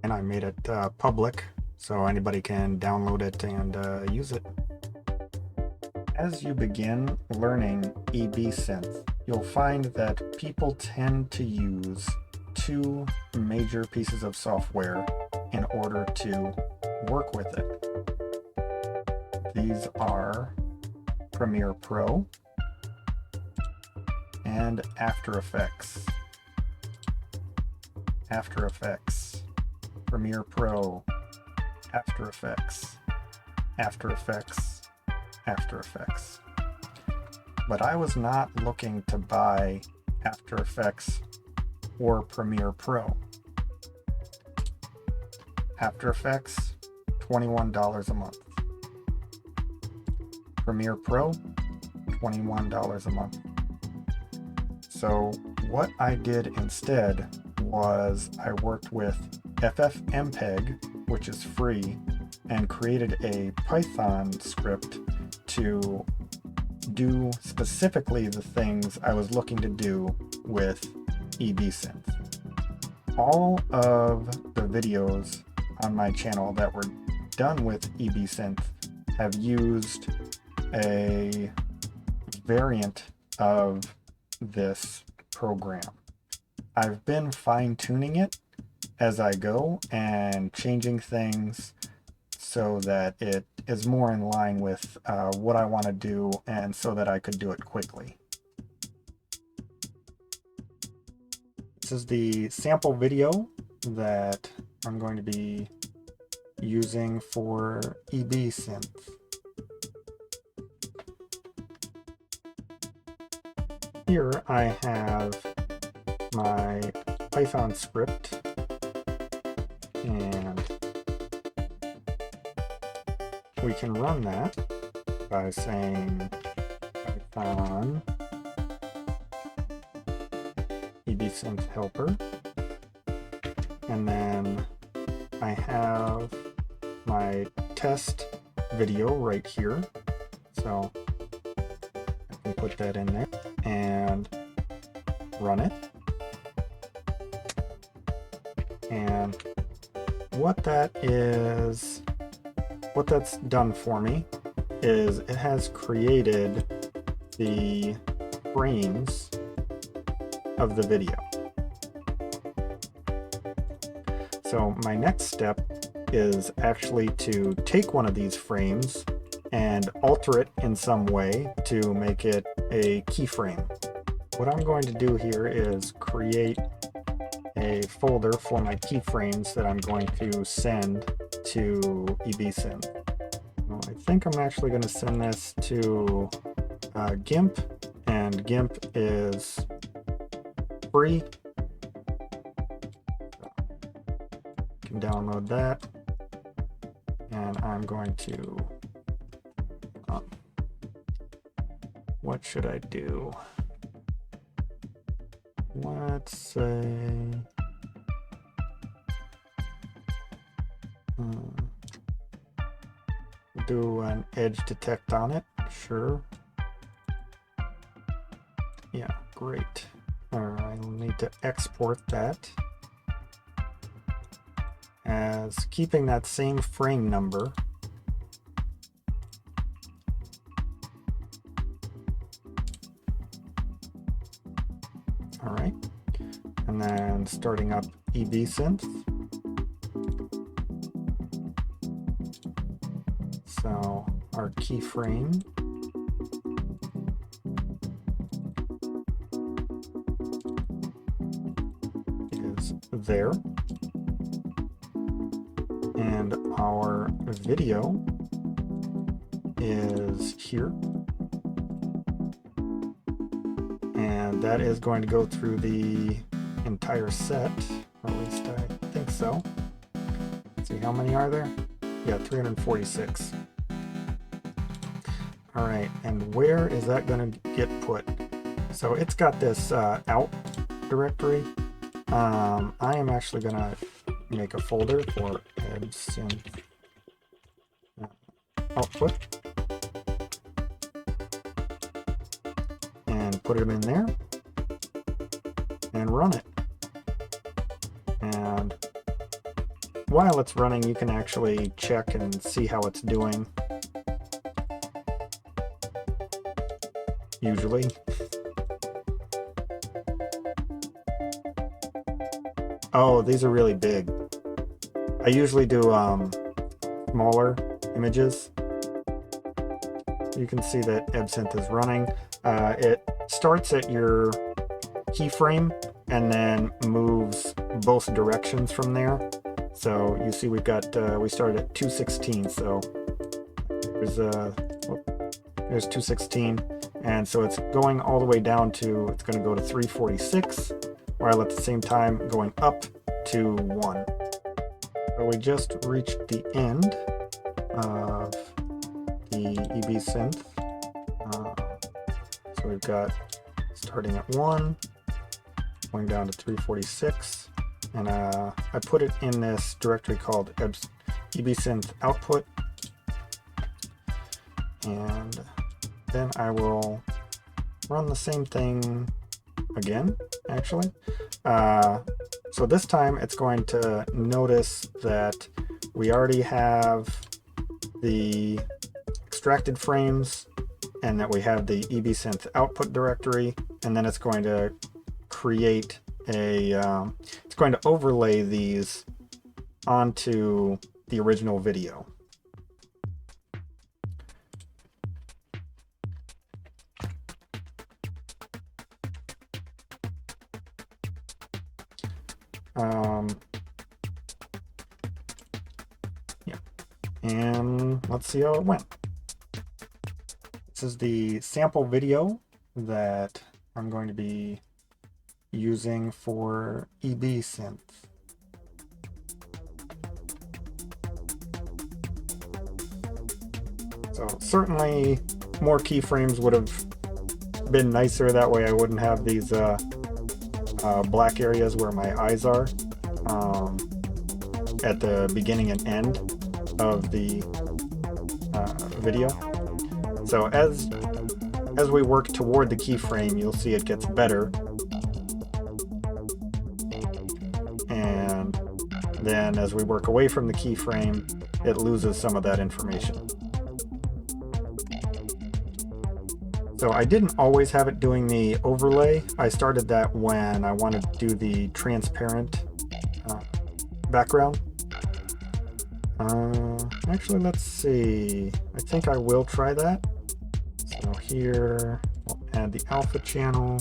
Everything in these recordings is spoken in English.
and I made it public so anybody can download it and use it. As you begin learning Ebsynth, you'll find that people tend to use two major pieces of software in order to work with it. These are Premiere Pro and After Effects. After Effects, Premiere Pro, After Effects, After Effects, After Effects. But I was not looking to buy After Effects or Premiere Pro. After Effects, $21 a month. Premiere Pro, $21 a month. So what I did instead was I worked with FFmpeg, which is free, and created a Python script to do specifically the things I was looking to do with Ebsynth. All of the videos on my channel that were done with Ebsynth have used a variant of this program. I've been fine-tuning it as I go and changing things so that it is more in line with what I want to do and so that I could do it quickly. This is the sample video that I'm going to be using for Ebsynth. Here I have my Python script, and we can run that by saying Python Ebsynth helper, and then I have my test video right here, so I can put that in there and run it. And what that's done for me is it has created the frames of the video. So my next step is actually to take one of these frames and alter it in some way to make it a keyframe. What I'm going to do here is create a folder for my keyframes that I'm going to send to Ebsynth. Well, I think I'm actually going to send this to GIMP, and GIMP is free. You can download that, and I'm going to what should I do? Let's say do an edge detect on it. Sure. Yeah, great. Alright, I'll need to export that as keeping that same frame number. Alright, and then starting up Ebsynth. So our keyframe is there, and our video is here, and that is going to go through the entire set, or at least I think so. Let's see, how many are there? Yeah, 346. All right, and where is that going to get put? So it's got this out directory. I am actually going to make a folder for Ebsynth output and put them in there and run it. And while it's running, you can actually check and see how it's doing. Usually. Oh, these are really big. I usually do smaller images. You can see that Ebsynth is running. It starts at your keyframe and then moves both directions from there. So you see we started at 216, so there's 216, and so it's going all the way down to, it's going to go to 346, while at the same time going up to 1. So we just reached the end of the Ebsynth. So we've got starting at 1, going down to 346, and I put it in this directory called Ebsynth output, and then I will run the same thing again, actually. So this time it's going to notice that we already have the extracted frames and that we have the Ebsynth output directory, and then it's going to create it's going to overlay these onto the original video. Yeah, and let's see how it went. This is the sample video that I'm going to be using for Ebsynth. So certainly more keyframes would have been nicer. That way I wouldn't have these black areas where my eyes are at the beginning and end of the video. So as we work toward the keyframe, you'll see it gets better, and then as we work away from the keyframe, it loses some of that information. So I didn't always have it doing the overlay. I started that when I wanted to do the transparent background. Actually, let's see. I think I will try that. So here, we'll add the alpha channel.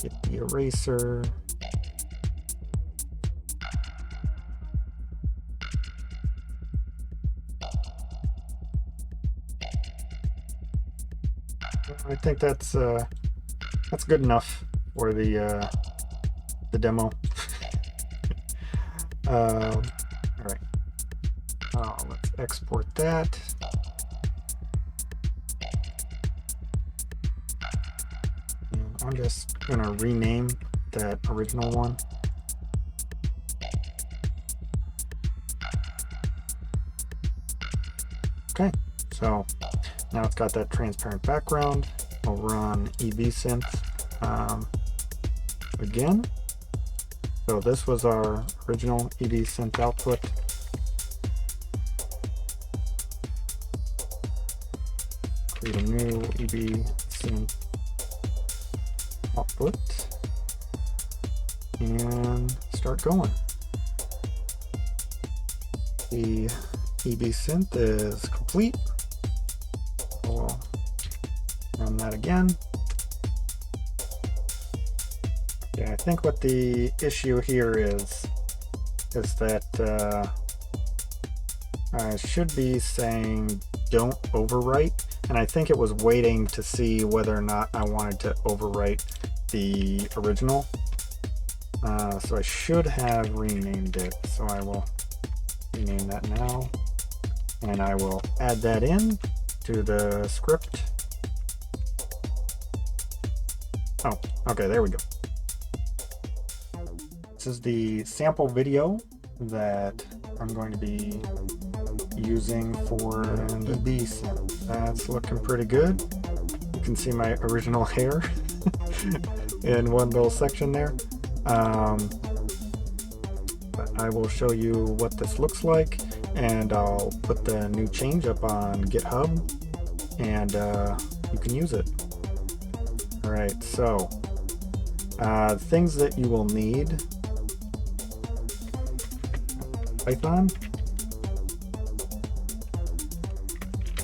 Get the eraser. I think that's good enough for the demo. All right. Let's export that. And I'm just gonna rename that original one. Okay, so now it's got that transparent background. We'll run Ebsynth again. So this was our original Ebsynth output. Create a new Ebsynth output and start going. The Ebsynth is complete. We'll run that again. Yeah, I think what the issue here is that I should be saying don't overwrite, and I think it was waiting to see whether or not I wanted to overwrite the original. So I should have renamed it, so I will rename that now, and I will add that in to the script. Oh, okay, there we go. This is the sample video that I'm going to be using for Ebsynth. That's looking pretty good. You can see my original hair in one little section there. But I will show you what this looks like, and I'll put the new change up on GitHub, and you can use it. All right, so things that you will need: Python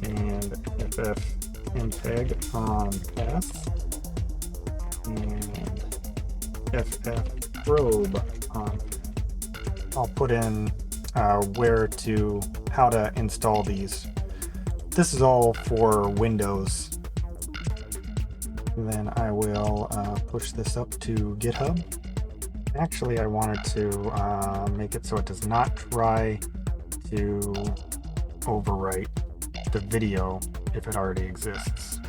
and FFmpeg on path and ffprobe on. I'll put in how to install these. This is all for Windows. And then I will push this up to GitHub. Actually, I wanted to make it so it does not try to overwrite the video if it already exists.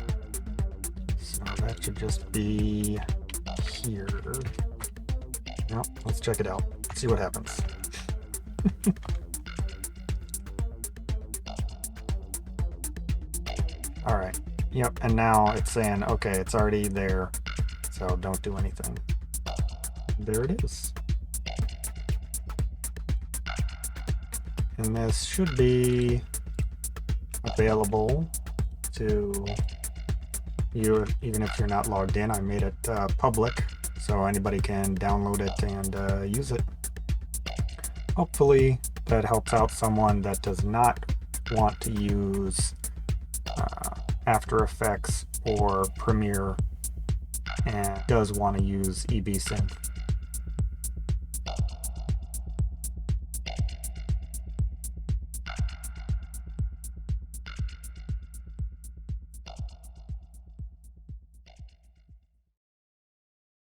So that should just be here. Now, let's check it out. See what happens. All right. Yep. And now it's saying, okay, it's already there, so don't do anything. There it is. And this should be available to you even if you're not logged in. I made it public so anybody can download it and use it. Hopefully that helps out someone that does not want to use After Effects or Premiere and does want to use Ebsynth.